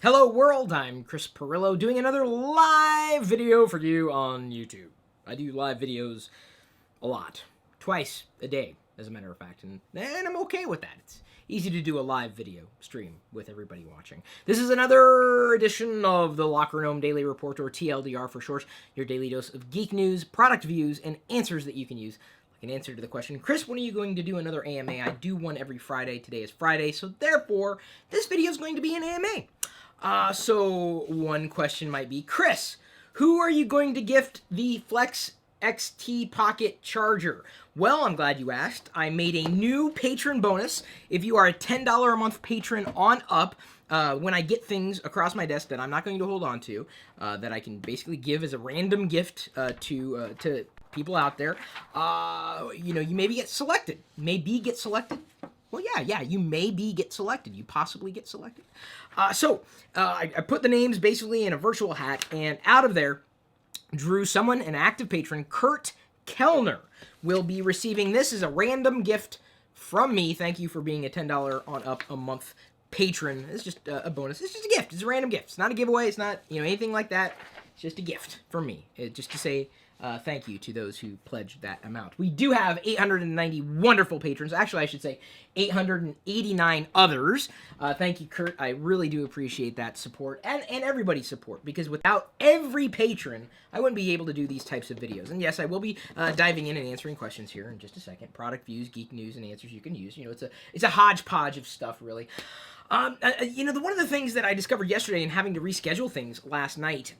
Hello world, I'm Chris Pirillo doing another live video for you on YouTube. I do live videos a lot, twice a day as a matter of fact, and I'm okay with that. It's easy to do a live video stream with everybody watching. This is another edition of the LockerGnome Daily Report, or TLDR for short, your daily dose of geek news, product views, and answers that you can use. Like an answer to the question, Chris, when are you going to do another AMA? I do one every Friday. Today is Friday, so therefore, this video is going to be an AMA. So one question might be, Chris, who are you going to gift the Flex XT Pocket Charger? Well, I'm glad you asked. I made a new patron bonus. If you are a $10 a month patron on up, when I get things across my desk that I'm not going to hold on to, that I can basically give as a random gift to people out there, you maybe get selected. Maybe get selected. Well, yeah, you maybe get selected. You possibly get selected. I put the names basically in a virtual hat, and out of there, drew someone, an active patron, Kurt Kellner, will be receiving this as a random gift from me. Thank you for being a $10 on up a month patron. It's just a bonus. It's just a gift. It's a random gift. It's not a giveaway. It's not, anything like that. It's just a gift from me. Just to say thank you to those who pledged that amount. We do have 890 wonderful patrons. Actually, I should say 889 others. Thank you, Kurt. I really do appreciate that support and everybody's support, because without every patron, I wouldn't be able to do these types of videos. And yes, I will be diving in and answering questions here in just a second. Product views, geek news, and answers you can use. It's a hodgepodge of stuff, really. One of the things that I discovered yesterday and having to reschedule things last night,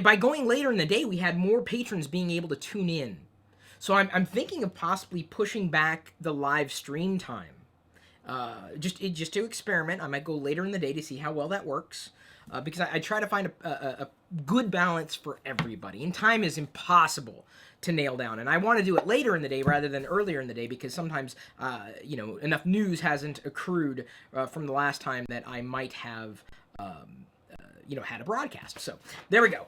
by going later in the day, we had more patrons being able to tune in. So I'm thinking of possibly pushing back the live stream time. Just to experiment. I might go later in the day to see how well that works. Because I try to find a good balance for everybody. And time is impossible to nail down. And I want to do it later in the day rather than earlier in the day, because sometimes, enough news hasn't accrued from the last time that I might have had a broadcast. So there we go.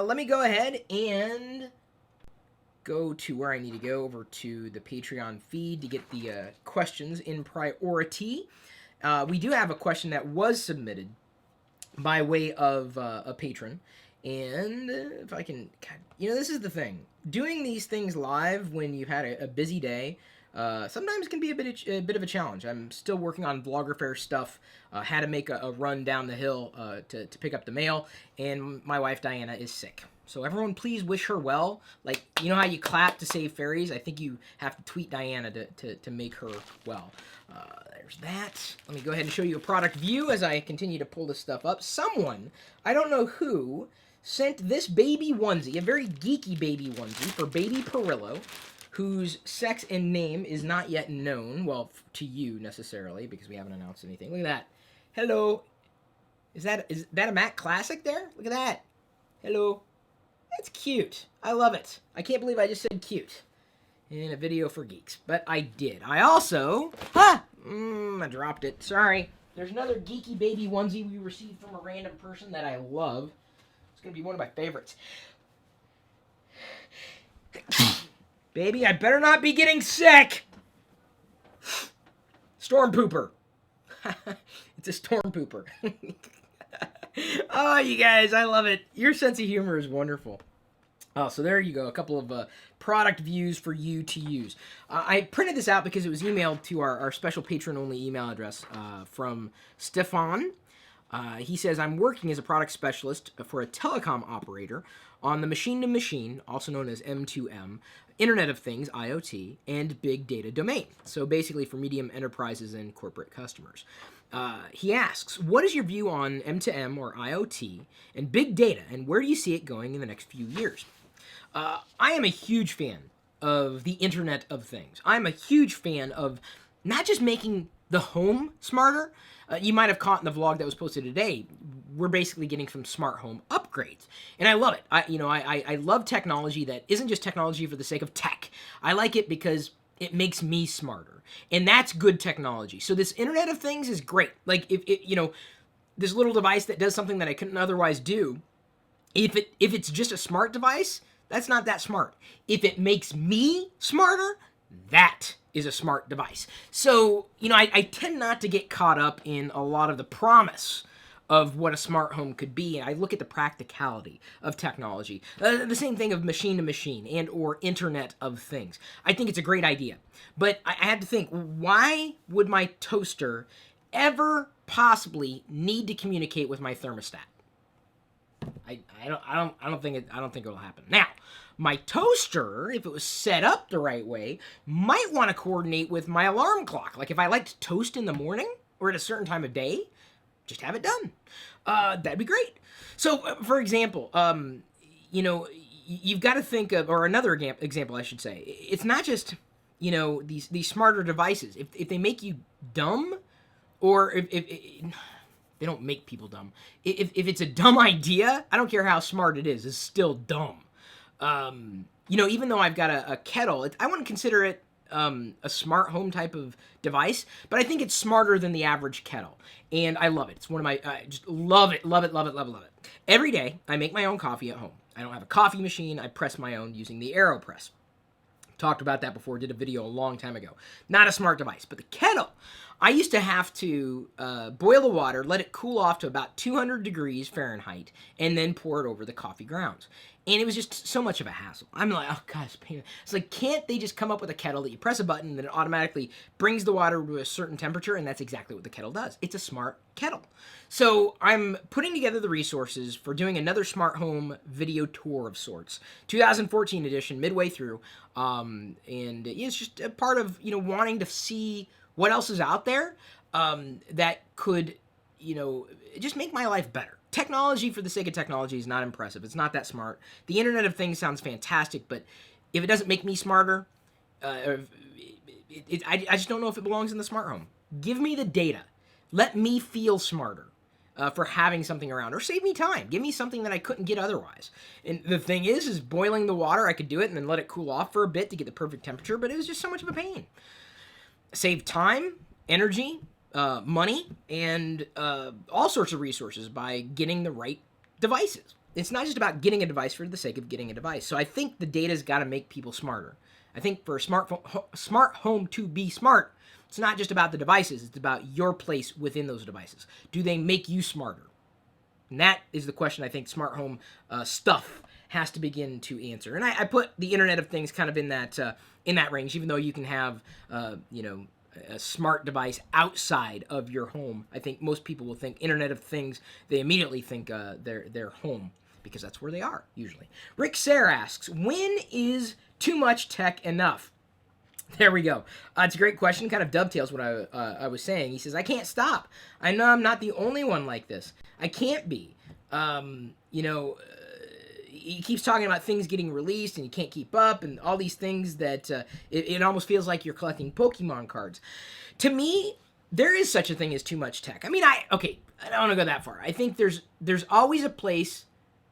Let me go ahead and go to where I need to go, over to the Patreon feed to get the questions in priority. We do have a question that was submitted by way of a patron. And if I can, this is the thing. Doing these things live when you've had a busy day, sometimes can be a bit of a challenge. I'm still working on Vlogger Fair stuff. Had to make a run down the hill to pick up the mail, and my wife Diana is sick. So everyone, please wish her well. Like, you know how you clap to save fairies? I think you have to tweet Diana to make her well. There's that. Let me go ahead and show you a product view as I continue to pull this stuff up. Someone, I don't know who, sent this baby onesie, a very geeky baby onesie for baby Pirillo, whose sex and name is not yet known, well, to you necessarily, because we haven't announced anything. Look at that. Hello. Is that a Mac Classic there? Look at that. Hello. That's cute. I love it. I can't believe I just said cute in a video for geeks, but I did. I also, I dropped it. Sorry. There's another geeky baby onesie we received from a random person that I love. It's going to be one of my favorites. Baby, I better not be getting sick. Storm pooper. It's a storm pooper. Oh, you guys, I love it. Your sense of humor is wonderful. Oh, so there you go. A couple of product views for you to use. I printed this out because it was emailed to our special patron-only email address from Stefan. He says, I'm working as a product specialist for a telecom operator on the machine-to-machine, also known as M2M, Internet of Things, IoT, and big data domain. So basically for medium enterprises and corporate customers. He asks, what is your view on M2M or IoT and big data, and where do you see it going in the next few years? I am a huge fan of the Internet of Things. I'm a huge fan of not just making the home smarter. You might have caught in the vlog that was posted today, we're basically getting some smart home upgrades. And I love it. I love technology that isn't just technology for the sake of tech. I like it because it makes me smarter. And that's good technology. So this Internet of Things is great. Like, if this little device that does something that I couldn't otherwise do, if it's just a smart device, that's not that smart. If it makes me smarter, That is a smart device. So, I tend not to get caught up in a lot of the promise of what a smart home could be. I look at the practicality of technology. The same thing of machine to machine and or Internet of Things. I think it's a great idea. But I had to think, why would my toaster ever possibly need to communicate with my thermostat? I don't think it'll happen. Now, my toaster, if it was set up the right way, might want to coordinate with my alarm clock. Like if I like to toast in the morning or at a certain time of day, just have it done. That'd be great. So, for example, you've got to think of, or another example, I should say. It's not just, these smarter devices. If they make you dumb, or if they don't make people dumb. If it's a dumb idea, I don't care how smart it is, it's still dumb. Even though I've got a kettle, I wouldn't consider it a smart home type of device, but I think it's smarter than the average kettle. And I love it. It's one of my, I just love it. Every day, I make my own coffee at home. I don't have a coffee machine. I press my own using the AeroPress. Talked about that before, did a video a long time ago. Not a smart device, but the kettle, I used to have to boil the water, let it cool off to about 200 degrees Fahrenheit, and then pour it over the coffee grounds. And it was just so much of a hassle. I'm like, oh gosh, pain. It's like, can't they just come up with a kettle that you press a button and then it automatically brings the water to a certain temperature? And that's exactly what the kettle does. It's a smart kettle. So I'm putting together the resources for doing another smart home video tour of sorts. 2014 edition, midway through. And it's just a part of, wanting to see what else is out there that could, just make my life better. Technology for the sake of technology is not impressive. It's not that smart. The Internet of Things sounds fantastic, but if it doesn't make me smarter, I just don't know if it belongs in the smart home. Give me the data. Let me feel smarter for having something around, or save me time. Give me something that I couldn't get otherwise. And the thing is boiling the water, I could do it and then let it cool off for a bit to get the perfect temperature, but it was just so much of a pain. Save time, energy, money, and all sorts of resources by getting the right devices. It's not just about getting a device for the sake of getting a device. So I think the data's got to make people smarter. I think for a smart home to be smart, it's not just about the devices. It's about your place within those devices. Do they make you smarter? And that is the question I think smart home stuff has to begin to answer. And I put the Internet of Things kind of in that range, even though you can have, a smart device outside of your home. I think most people will think Internet of Things, they immediately think their home, because that's where they are, usually. Rick Sayre asks, when is too much tech enough? There we go. It's a great question, kind of dovetails what I was saying. He says, I can't stop. I know I'm not the only one like this. I can't be. He keeps talking about things getting released and you can't keep up and all these things that it almost feels like you're collecting Pokemon cards. To me, there is such a thing as too much tech. I mean, I don't want to go that far. I think there's always a place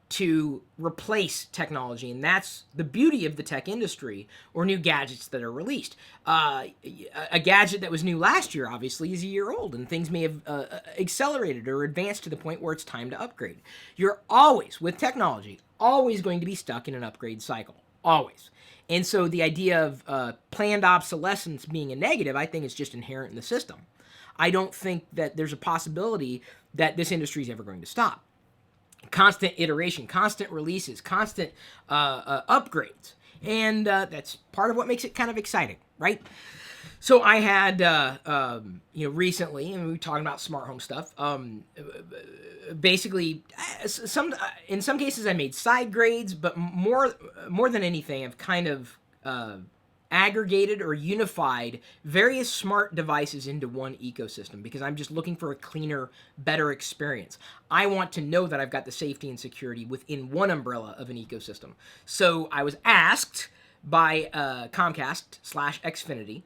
to replace technology, and that's the beauty of the tech industry or new gadgets that are released. A gadget that was new last year, obviously, is a year old, and things may have accelerated or advanced to the point where it's time to upgrade. You're always, with technology, always going to be stuck in an upgrade cycle. Always. And so the idea of planned obsolescence being a negative, I think is just inherent in the system. I don't think that there's a possibility that this industry is ever going to stop. Constant iteration, constant releases, constant upgrades. And that's part of what makes it kind of exciting, right? So I had, recently, and we were talking about smart home stuff, basically, in some cases I made side grades, but more than anything, I've kind of aggregated or unified various smart devices into one ecosystem because I'm just looking for a cleaner, better experience. I want to know that I've got the safety and security within one umbrella of an ecosystem. So I was asked by Comcast/Xfinity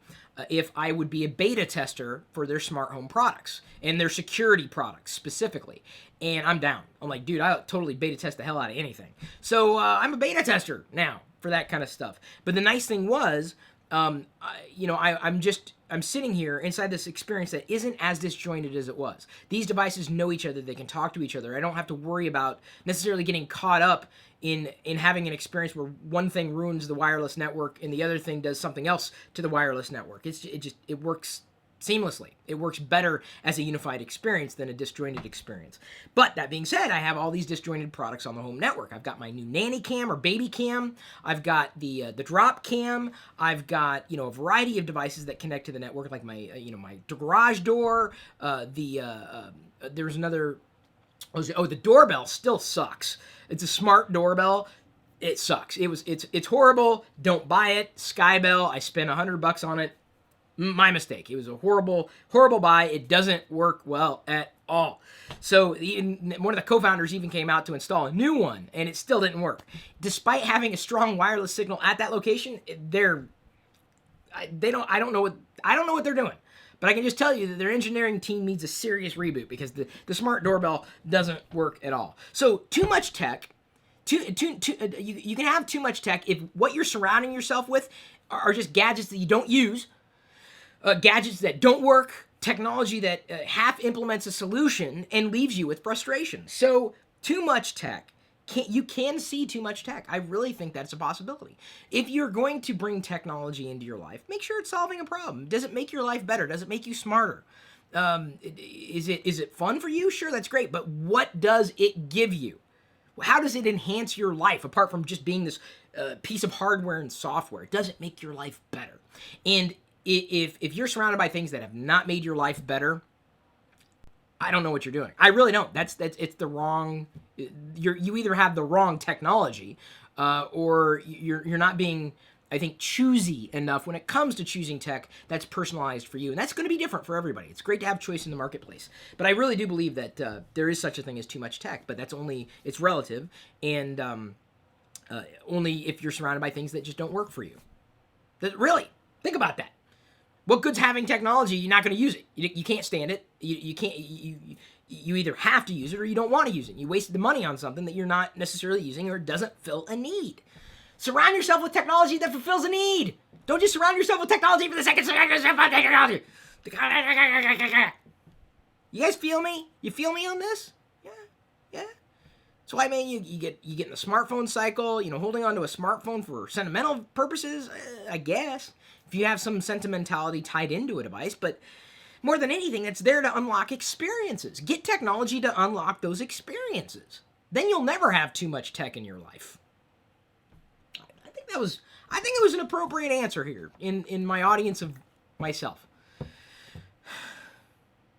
if I would be a beta tester for their smart home products and their security products specifically. And I'm down. I'm like, dude, I'll totally beta test the hell out of anything. So I'm a beta tester now for that kind of stuff. But the nice thing was I'm sitting here inside this experience that isn't as disjointed as it was. These devices know each other. They can talk to each other. I don't have to worry about necessarily getting caught up in having an experience where one thing ruins the wireless network and the other thing does something else to the wireless network. It works seamlessly. It works better as a unified experience than a disjointed experience. But that being said, I have all these disjointed products on the home network. I've got my new nanny cam or baby cam. I've got the drop cam. I've got a variety of devices that connect to the network, like my my garage door. There's another. The doorbell still sucks. It's a smart doorbell. It sucks. It's horrible. Don't buy it. Skybell. I spent $100 on it. My mistake. It was a horrible buy. It doesn't work well at all. So one of the co-founders even came out to install a new one, and it still didn't work. Despite having a strong wireless signal at that location, I don't know what they're doing. But I can just tell you that their engineering team needs a serious reboot because the smart doorbell doesn't work at all. So too much tech. You can have too much tech if what you're surrounding yourself with are just gadgets that you don't use. Gadgets that don't work, technology that half implements a solution and leaves you with frustration. So too much tech. You can see too much tech. I really think that's a possibility. If you're going to bring technology into your life, make sure it's solving a problem. Does it make your life better? Does it make you smarter? Is it fun for you? Sure, that's great. But what does it give you? How does it enhance your life apart from just being this piece of hardware and software? Does it make your life better? And if you're surrounded by things that have not made your life better, I don't know what you're doing. I really don't. It's the wrong. You either have the wrong technology, or you're not being, I think, choosy enough when it comes to choosing tech that's personalized for you, and that's going to be different for everybody. It's great to have choice in the marketplace, but I really do believe that there is such a thing as too much tech, but it's relative, and only if you're surrounded by things that just don't work for you. Really, think about that. What good's having technology? You're not going to use it. You can't stand it. You can't. You either have to use it or you don't want to use it. You wasted the money on something that you're not necessarily using or doesn't fill a need. Surround yourself with technology that fulfills a need. Don't just surround yourself with technology for the sake of surrounding yourself with technology. You guys feel me? You feel me on this? Yeah. So I mean, you get in the smartphone cycle. Holding on to a smartphone for sentimental purposes, I guess. If you have some sentimentality tied into a device, but more than anything, it's there to unlock experiences. Get technology to unlock those experiences. Then you'll never have too much tech in your life. I think it was an appropriate answer here in my audience of myself. It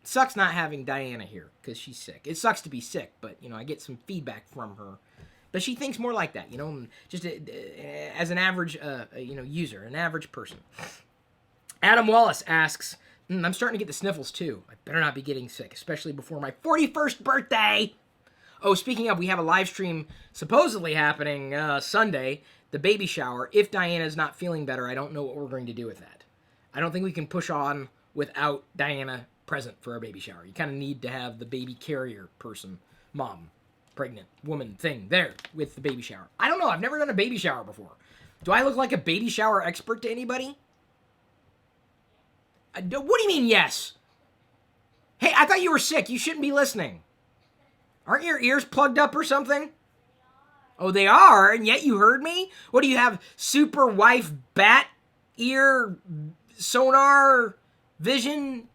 sucks not having Diana here because she's sick. It sucks to be sick, but I get some feedback from her. But she thinks more like that, just as an average, user, an average person. Adam Wallace asks, I'm starting to get the sniffles too. I better not be getting sick, especially before my 41st birthday. Oh, speaking of, we have a live stream supposedly happening Sunday, the baby shower. If Diana's not feeling better, I don't know what we're going to do with that. I don't think we can push on without Diana present for our baby shower. You kind of need to have the baby carrier person, mom, pregnant woman thing there with the baby shower. I don't know. I've never done a baby shower before. Do I look like a baby shower expert to anybody? What do you mean, yes? Hey, I thought you were sick. You shouldn't be listening. Aren't your ears plugged up or something? Oh, they are, and yet you heard me? What do you have, super wife bat ear sonar vision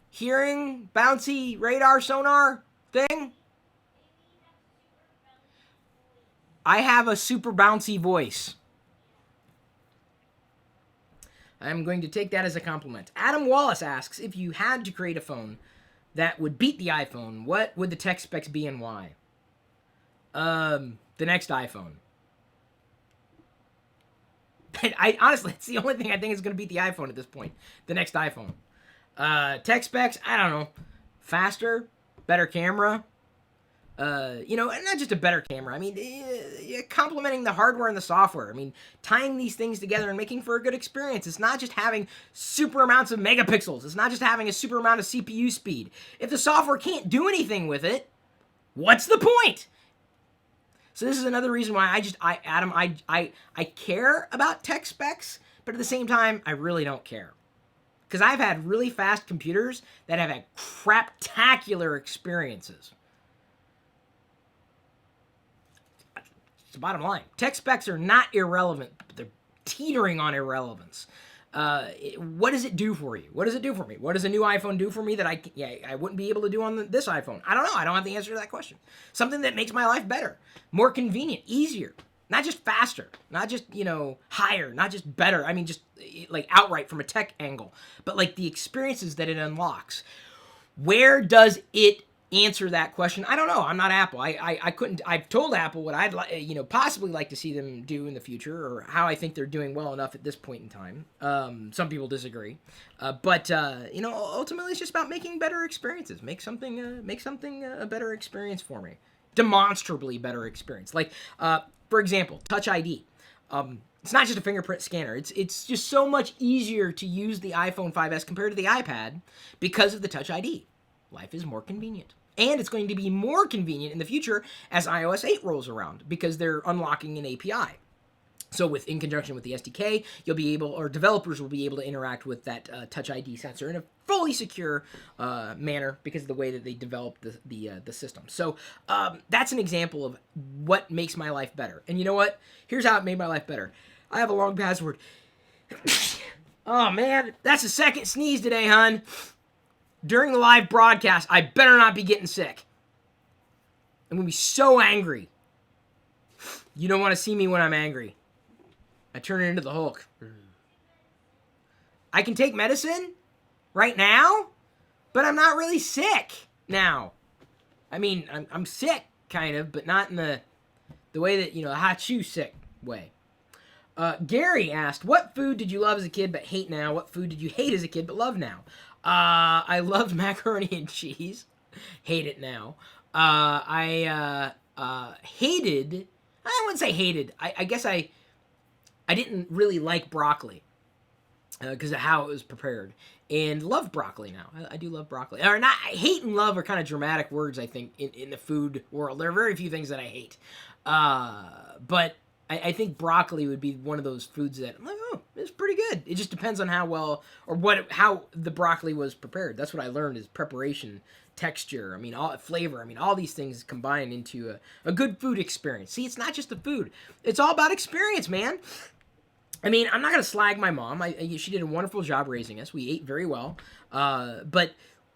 hearing bouncy radar sonar thing? I have a super bouncy voice. I'm going to take that as a compliment. Adam Wallace asks, if you had to create a phone that would beat the iPhone, what would the tech specs be and why? The next iPhone. Honestly, it's the only thing I think is going to beat the iPhone at this point. The next iPhone. Tech specs, I don't know. Faster, better camera. And not just a better camera. I mean, complementing the hardware and the software. I mean, tying these things together and making for a good experience. It's not just having super amounts of megapixels. It's not just having a super amount of CPU speed. If the software can't do anything with it, what's the point? So this is another reason why I care about tech specs But at the same time, I really don't care. Because I've had really fast computers that have had craptacular experiences. It's the bottom line. Tech specs are not irrelevant, but they're teetering on irrelevance. What does it do for you? What does it do for me? What does a new iPhone do for me that I wouldn't be able to do on this iPhone? I don't know. I don't have the answer to that question. Something that makes my life better, more convenient, easier. Not just faster, not just, higher, not just better. I mean, just like outright from a tech angle, but like the experiences that it unlocks. Where does it answer that question? I don't know. I'm not Apple. I couldn't. I've told Apple what I'd possibly like to see them do in the future, or how I think they're doing well enough at this point in time. Some people disagree, but ultimately it's just about making better experiences. Make something a better experience for me, demonstrably better experience. Like for example, Touch ID. It's not just a fingerprint scanner. It's just so much easier to use the iPhone 5S compared to the iPad because of the Touch ID. Life is more convenient. And it's going to be more convenient in the future as iOS 8 rolls around because they're unlocking an API. So in conjunction with the SDK, you'll be able, or developers will be able to interact with that Touch ID sensor in a fully secure manner because of the way that they develop the system. So that's an example of what makes my life better. And you know what? Here's how it made my life better. I have a long password. Oh man, that's the second sneeze today, hon. During the live broadcast, I better not be getting sick. I'm going to be so angry. You don't want to see me when I'm angry. I turn it into the Hulk. I can take medicine right now, but I'm not really sick now. I mean, I'm sick, kind of, but not in the way that, a hot shoe sick way. Gary asked, what food did you love as a kid but hate now? What food did you hate as a kid but love now? I loved macaroni and cheese. Hate it now. I hated... I wouldn't say hated. I guess I didn't really like broccoli because of how it was prepared. And love broccoli now. I do love broccoli. Or not, hate and love are kind of dramatic words, I think, in the food world. There are very few things that I hate. But I think broccoli would be one of those foods that I'm like, oh, it's pretty good. It just depends on how well or how the broccoli was prepared. That's what I learned is preparation, texture. I mean, all flavor. I mean, all these things combine into a good food experience. See, it's not just the food. It's all about experience, man. I mean, I'm not gonna slag my mom. She did a wonderful job raising us. We ate very well, but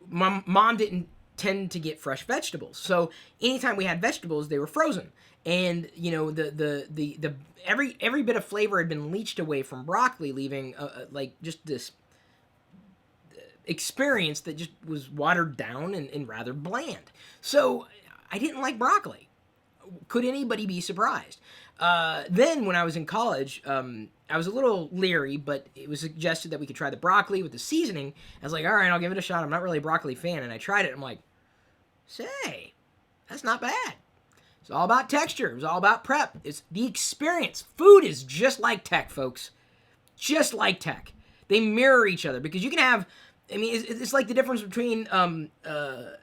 my mom didn't tend to get fresh vegetables. So anytime we had vegetables, they were frozen. And the every bit of flavor had been leached away from broccoli, leaving like just this experience that just was watered down and rather bland. So I didn't like broccoli. Could anybody be surprised? Then when I was in college, I was a little leery, but it was suggested that we could try the broccoli with the seasoning. I was like, all right, I'll give it a shot. I'm not really a broccoli fan. And I tried it. I'm like, say, that's not bad. It's all about texture. It was all about prep. It's the experience. Food is just like tech, folks. Just like tech. They mirror each other because you can have, I mean, it's like the difference between an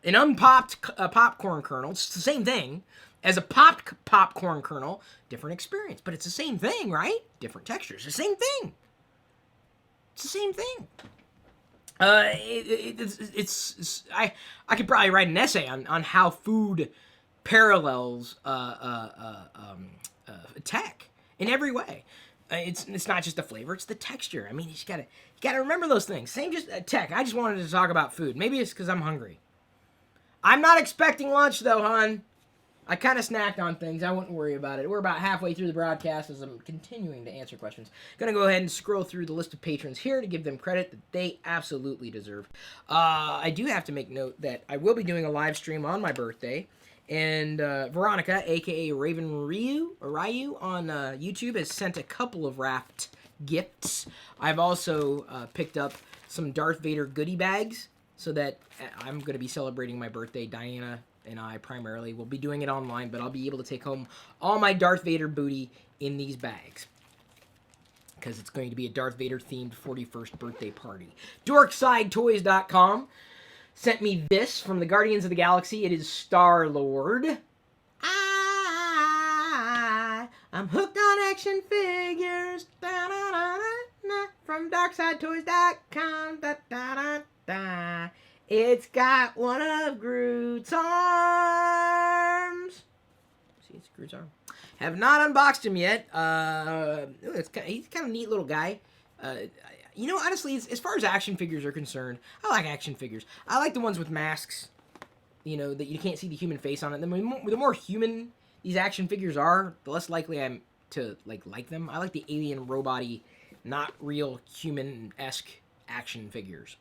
unpopped popcorn kernel. It's the same thing as a popped popcorn kernel. Different experience, but it's the same thing, right? Different textures. The same thing. It's the same thing. I could probably write an essay on how food parallels tech in every way. It's not just the flavor; it's the texture. I mean, you gotta remember those things. Same just tech. I just wanted to talk about food. Maybe it's because I'm hungry. I'm not expecting lunch though, hon. I kind of snacked on things. I wouldn't worry about it. We're about halfway through the broadcast as I'm continuing to answer questions. Gonna go ahead and scroll through the list of patrons here to give them credit that they absolutely deserve. I do have to make note that I will be doing a live stream on my birthday. And Veronica, a.k.a. Raven Ryu on YouTube, has sent a couple of wrapped gifts. I've also picked up some Darth Vader goodie bags so that I'm going to be celebrating my birthday. Diana and I primarily will be doing it online, but I'll be able to take home all my Darth Vader booty in these bags because it's going to be a Darth Vader-themed 41st birthday party. DorkSideToys.com sent me this from the Guardians of the Galaxy. It is Star-Lord. I'm hooked on action figures. Da, da, da, da, from DarksideToys.com. Da, da, da, da. It's got one of Groot's arms. See, it's Groot's arm. Have not unboxed him yet. He's kind of a neat little guy. You know, honestly, as far as action figures are concerned, I like action figures. I like the ones with masks, you know, that you can't see the human face on it. The more human these action figures are, the less likely I'm to like them. I like the alien robot-y, not real human-esque action figures.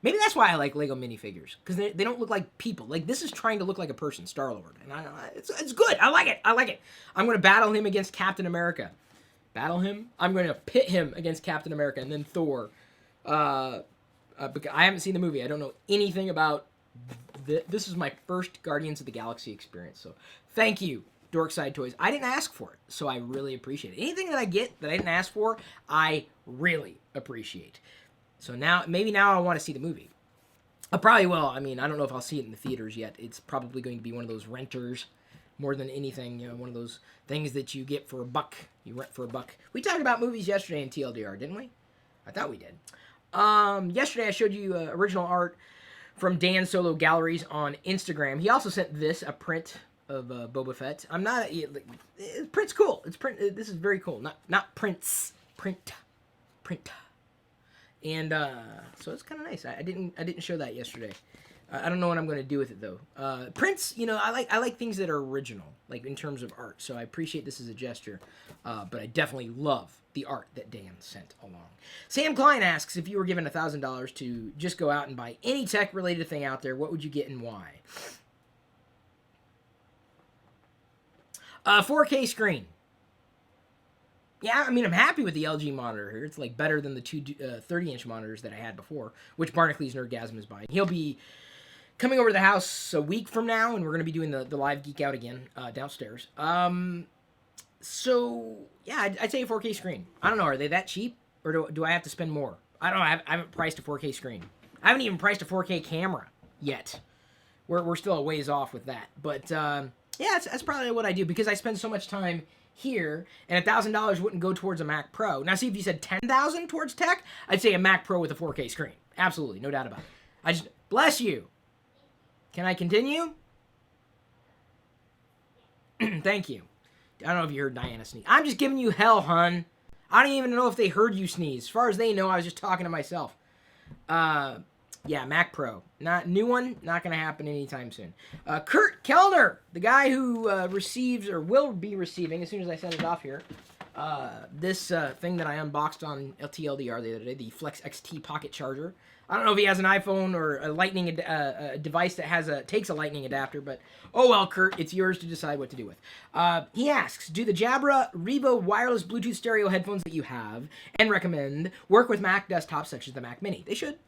Maybe that's why I like Lego minifigures, because they don't look like people. Like, this is trying to look like a person, Star-Lord. And it's good. I like it. I like it. I'm going to battle him against Captain America. Battle him? I'm going to pit him against Captain America and then Thor. Because I haven't seen the movie. I don't know anything about... This is my first Guardians of the Galaxy experience. So, thank you, Dorkside Toys. I didn't ask for it, so I really appreciate it. Anything that I get that I didn't ask for, I really appreciate. So maybe now I want to see the movie. I probably will. I mean, I don't know if I'll see it in the theaters yet. It's probably going to be one of those renters more than anything. You know, one of those things that you get for $1. You rent for $1. We talked about movies yesterday in TLDR, didn't we? I thought we did. Yesterday I showed you original art from Dan Solo Galleries on Instagram. He also sent this, a print of Boba Fett. Print's cool. It's print. This is very cool. Not prints. Print. And so it's kind of nice. I didn't show that yesterday. I don't know what I'm going to do with it though. Prints, you know, I like things that are original, like in terms of art. So I appreciate this as a gesture, but I definitely love the art that Dan sent along. Sam Klein asks, if you were given $1,000 to just go out and buy any tech-related thing out there, what would you get and why? 4K screen. Yeah, I mean, I'm happy with the LG monitor here. It's like better than the two 30-inch monitors that I had before, which Barnacules Nerdgasm is buying. He'll be coming over to the house a week from now, and we're going to be doing the live Geek Out again downstairs. So, yeah, I'd say a 4K screen. I don't know, are they that cheap, or do I have to spend more? I don't know, I haven't priced a 4K screen. I haven't even priced a 4K camera yet. We're still a ways off with that. But, yeah, that's probably what I do, because I spend so much time here, and $1,000 wouldn't go towards a Mac Pro. Now, see, if you said $10,000 towards tech, I'd say a Mac Pro with a 4K screen. Absolutely, no doubt about it. Bless you. Can I continue? Thank you. I don't know if you heard Diana sneeze. I'm just giving you hell, hun. I don't even know if they heard you sneeze. As far as they know, I was just talking to myself. Yeah, Mac Pro. New one, not going to happen anytime soon. Kurt Kellner, the guy who receives or will be receiving, as soon as I send it off here, this thing that I unboxed on LTLDR the other day, the Flex XT Pocket Charger. I don't know if he has an iPhone or a Lightning a device that takes a Lightning adapter, but oh well, Kurt, it's yours to decide what to do with. He asks, do the Jabra Revo wireless Bluetooth stereo headphones that you have and recommend work with Mac desktops such as the Mac Mini? They should.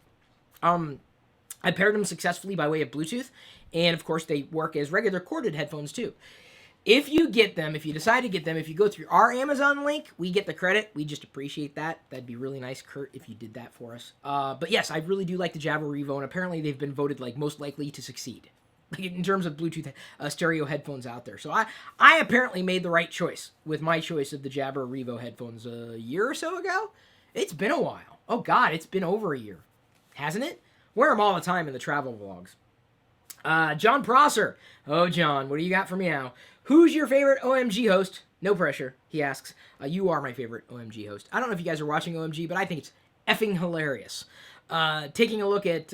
I paired them successfully by way of Bluetooth, and of course they work as regular corded headphones too. If you get them, if you decide to get them, if you go through our Amazon link, we get the credit. We just appreciate that. That'd be really nice, Kurt, if you did that for us. But yes, I really do like the Jabra Revo, and apparently they've been voted like most likely to succeed, like in terms of Bluetooth stereo headphones out there. So I apparently made the right choice with my choice of the Jabra Revo headphones a year or so ago. It's been a while. Oh God, it's been over a year, hasn't it? Wear them all the time in the travel vlogs. John Prosser. Oh, John, what do you got for me now? Who's your favorite OMG host? No pressure, he asks. You are my favorite OMG host. I don't know if you guys are watching OMG, but I think it's effing hilarious. Taking a look at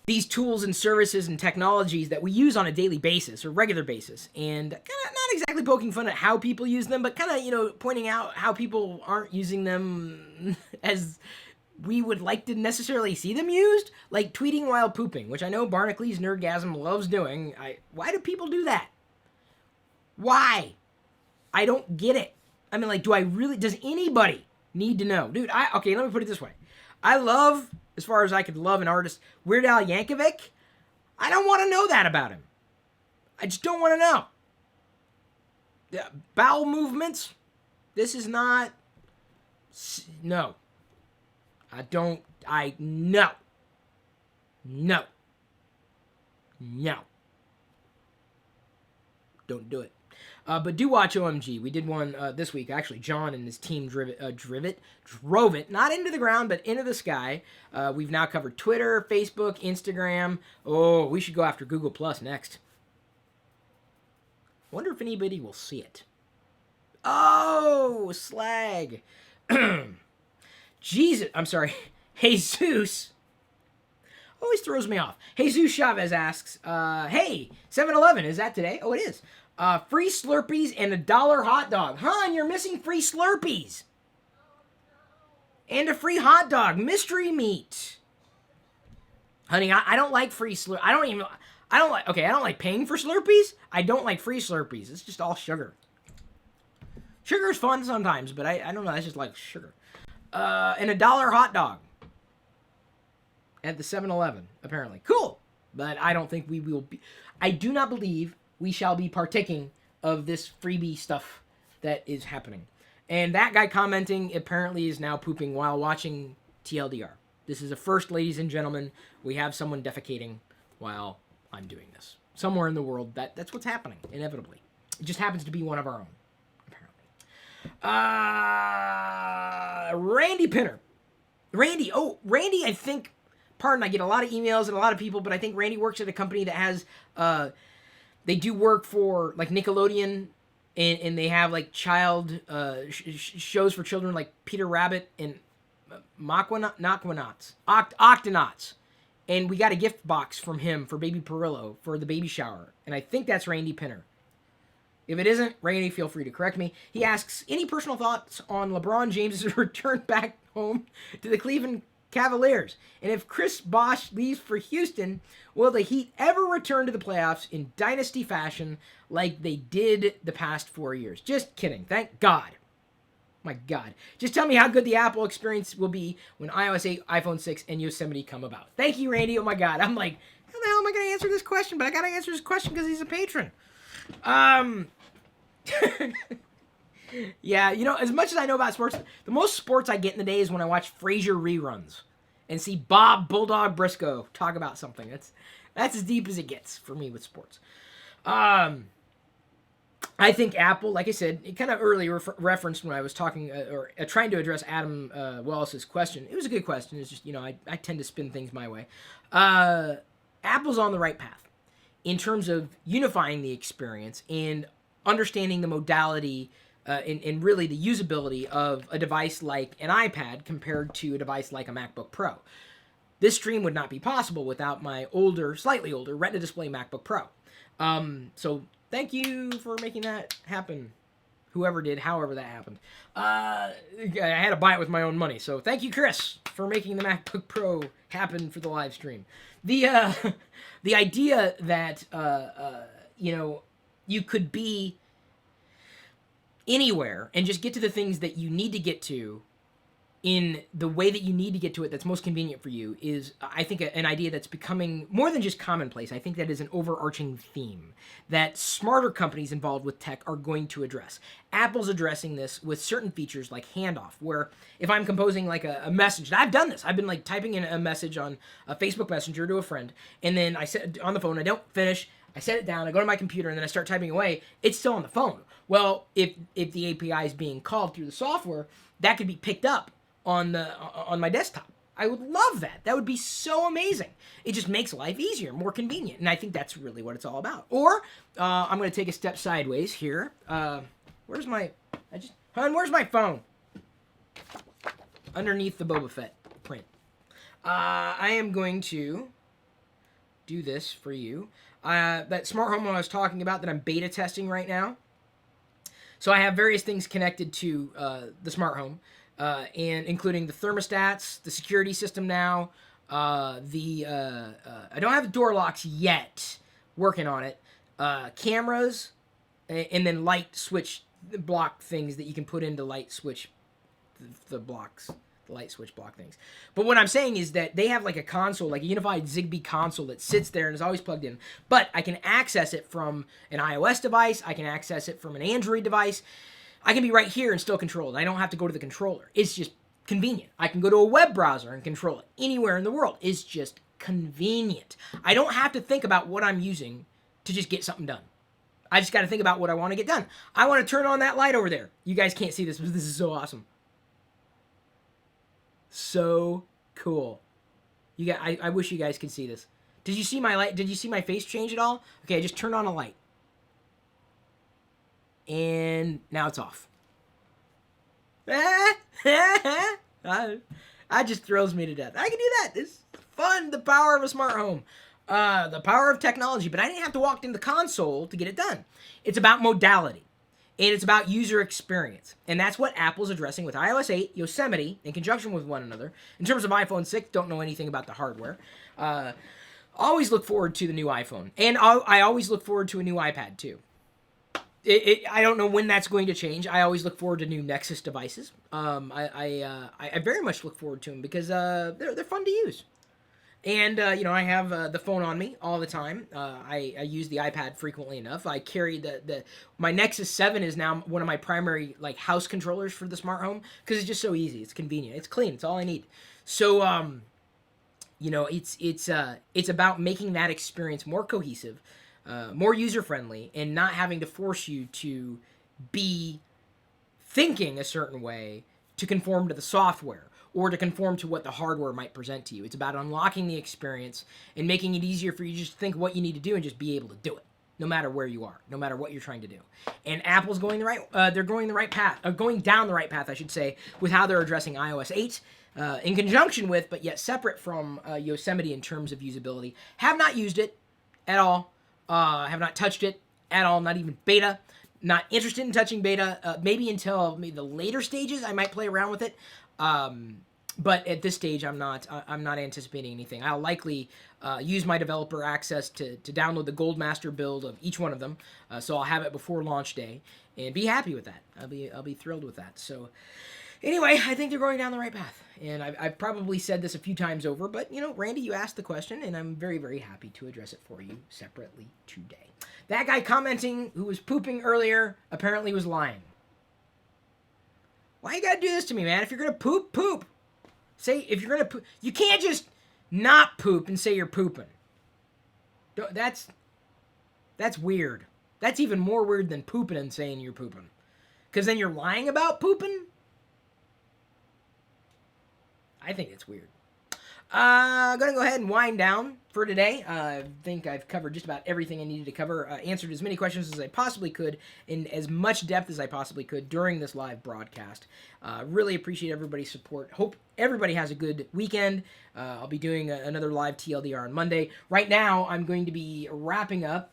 these tools and services and technologies that we use on a daily basis or regular basis, and kind of not exactly poking fun at how people use them, but kind of, you know, pointing out how people aren't using them as we would like to necessarily see them used, like tweeting while pooping, which I know Barnacules Nerdgasm loves doing. Why do people do that? Why? I don't get it. I mean, like, does anybody need to know? Dude, okay, let me put it this way. I love, as far as I could love an artist, Weird Al Yankovic. I don't want to know that about him. I just don't want to know. Bowel movements, this is not, no. No. Don't do it. But do watch OMG. We did one this week. Actually, John and his team drove it, not into the ground, but into the sky. We've now covered Twitter, Facebook, Instagram. Oh, we should go after Google Plus next. Wonder if anybody will see it. Oh, slag. Jesus, I'm sorry. Jesus. Always throws me off. Jesus Chavez asks, hey, 7-Eleven, is that today? Oh, it is. Free Slurpees and $1 hot dog. Hon, you're missing free Slurpees. And a free hot dog. Mystery meat. Honey, I don't like free Slurpees. I don't like paying for Slurpees. I don't like free Slurpees. It's just all sugar. Sugar's fun sometimes, but I don't know. I just like sugar. And $1 hot dog. At the 7-Eleven, apparently. Cool. But I don't think we will be. I do not believe we shall be partaking of this freebie stuff that is happening. And that guy commenting apparently is now pooping while watching TLDR. This is a first, ladies and gentlemen. We have someone defecating while I'm doing this. Somewhere in the world, that's what's happening, inevitably. It just happens to be one of our own, apparently. Randy Pinner. Randy, I think... Pardon, I get a lot of emails and a lot of people, but I think Randy works at a company that has, they do work for, like, Nickelodeon, and they have, like, child shows for children, like Peter Rabbit and Octonauts. And we got a gift box from him for baby Pirillo for the baby shower, and I think that's Randy Pinner. If it isn't, Randy, feel free to correct me. He asks, any personal thoughts on LeBron James' return back home to the Cleveland Cavaliers? And if Chris Bosh leaves for Houston, will the Heat ever return to the playoffs in dynasty fashion like they did the past 4 years? Just kidding. Thank God. My God. Just tell me how good the Apple experience will be when iOS 8, iPhone 6, and Yosemite come about. Thank you, Randy. Oh my God. I'm like, how the hell am I going to answer this question? But I got to answer this question because he's a patron. Yeah, you know, as much as I know about sports, the most sports I get in the day is when I watch Frasier reruns and see Bob Bulldog Briscoe talk about something. That's as deep as it gets for me with sports. I think Apple, like I said, it kind of earlier referenced when I was talking or trying to address Adam Wallace's question. It was a good question. It's just, you know, I tend to spin things my way. Apple's on the right path in terms of unifying the experience and understanding the modality and really the usability of a device like an iPad compared to a device like a MacBook Pro. This stream would not be possible without my slightly older Retina display MacBook Pro. So thank you for making that happen. Whoever did, however that happened. I had to buy it with my own money. So thank you, Chris, for making the MacBook Pro happen for the live stream. The idea that, you know, you could be anywhere and just get to the things that you need to get to in the way that you need to get to it that's most convenient for you is, I think, an idea that's becoming more than just commonplace. I think that is an overarching theme that smarter companies involved with tech are going to address. Apple's addressing this with certain features like handoff, where if I'm composing like a message, and I've done this, I've been like typing in a message on a Facebook Messenger to a friend, and then I set on the phone, I don't finish, I set it down, I go to my computer, and then I start typing away, it's still on the phone. Well, if the API is being called through the software, that could be picked up on my desktop. I would love that. That would be so amazing. It just makes life easier, more convenient, and I think that's really what it's all about. Or I'm going to take a step sideways here. Where's my phone? Underneath the Boba Fett print. I am going to do this for you. That smart home I was talking about that I'm beta testing right now. So I have various things connected to the smart home. And including the thermostats, the security system now, I don't have the door locks yet, working on it, cameras, and then light switch block things that you can put into light switch, the light switch block things. But what I'm saying is that they have like a console, like a unified Zigbee console that sits there and is always plugged in, but I can access it from an iOS device, I can access it from an Android device, I can be right here and still control it. I don't have to go to the controller. It's just convenient. I can go to a web browser and control it anywhere in the world. It's just convenient. I don't have to think about what I'm using to just get something done. I just got to think about what I want to get done. I want to turn on that light over there. You guys can't see this, but this is so awesome. So cool. I wish you guys could see this. Did you see my light? Did you see my face change at all? Okay, I just turned on a light. And now it's off. That just thrills me to death. I can do that. It's fun. The power of a smart home. The power of technology. But I didn't have to walk into the console to get it done. It's about modality. And it's about user experience. And that's what Apple's addressing with iOS 8, Yosemite, in conjunction with one another. In terms of iPhone 6, don't know anything about the hardware. Always look forward to the new iPhone. And I always look forward to a new iPad, too. I don't know when that's going to change. I always look forward to new Nexus devices. I very much look forward to them because they're fun to use. And, I have the phone on me all the time. I use the iPad frequently enough. I carry my Nexus 7 is now one of my primary, house controllers for the smart home because it's just so easy. It's convenient. It's clean. It's all I need. So, it's about making that experience more cohesive, more user-friendly, and not having to force you to be thinking a certain way to conform to the software or to conform to what the hardware might present to you. It's about unlocking the experience and making it easier for you to just think what you need to do and just be able to do it, no matter where you are, no matter what you're trying to do. And Apple's going they're going the right path, going down the right path, I should say, with how they're addressing iOS 8, in conjunction with, but yet separate from Yosemite in terms of usability. Have not used it at all. Have not touched it at all, not even beta. Not interested in touching beta. Maybe until maybe the later stages, I might play around with it. But at this stage, I'm not anticipating anything. I'll likely use my developer access to download the Gold Master build of each one of them. So I'll have it before launch day and be happy with that. I'll be thrilled with that. So anyway, I think they're going down the right path. And I've probably said this a few times over, but Randy, you asked the question, and I'm very, very happy to address it for you separately today. That guy commenting who was pooping earlier apparently was lying. Why you gotta do this to me, man? If you're gonna poop, poop. Say, if you're gonna poop, you can't just not poop and say you're pooping. That's weird. That's even more weird than pooping and saying you're pooping. Because then you're lying about pooping? I think it's weird. I'm going to go ahead and wind down for today. I think I've covered just about everything I needed to cover. Answered as many questions as I possibly could in as much depth as I possibly could during this live broadcast. Really appreciate everybody's support. Hope everybody has a good weekend. I'll be doing another live TLDR on Monday. Right now, I'm going to be wrapping up.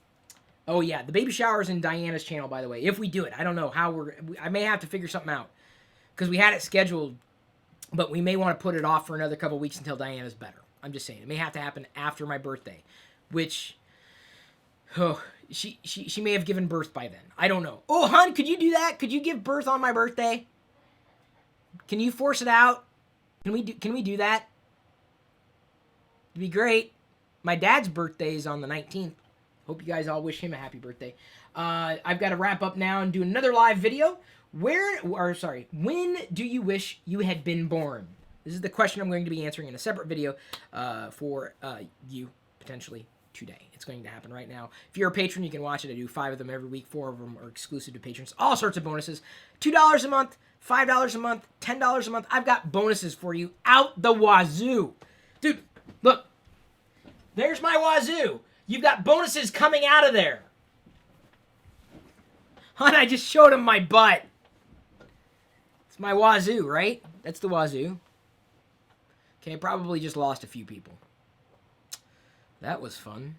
Oh, yeah, the baby shower is in Diana's channel, by the way. If we do it, I don't know how I may have to figure something out because we had it scheduled. But we may want to put it off for another couple weeks until Diana's better. I'm just saying. It may have to happen after my birthday. Which, she may have given birth by then. I don't know. Oh, hon, could you do that? Could you give birth on my birthday? Can you force it out? Can we do that? It'd be great. My dad's birthday is on the 19th. Hope you guys all wish him a happy birthday. I've got to wrap up now and do another live video. When do you wish you had been born? This is the question I'm going to be answering in a separate video for you, potentially, today. It's going to happen right now. If you're a patron, you can watch it. I do 5 of them every week. 4 of them are exclusive to patrons. All sorts of bonuses. $2 a month, $5 a month, $10 a month. I've got bonuses for you out the wazoo. Dude, look. There's my wazoo. You've got bonuses coming out of there. Hon, I just showed him my butt. It's my wazoo, right? That's the wazoo. Okay, I probably just lost a few people. That was fun.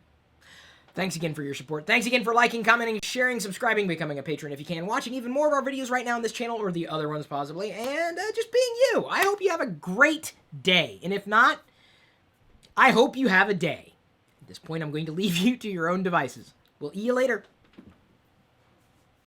Thanks again for your support. Thanks again for liking, commenting, sharing, subscribing, becoming a patron if you can, watching even more of our videos right now on this channel or the other ones possibly, and just being you. I hope you have a great day. And if not, I hope you have a day. At this point, I'm going to leave you to your own devices. We'll see you later.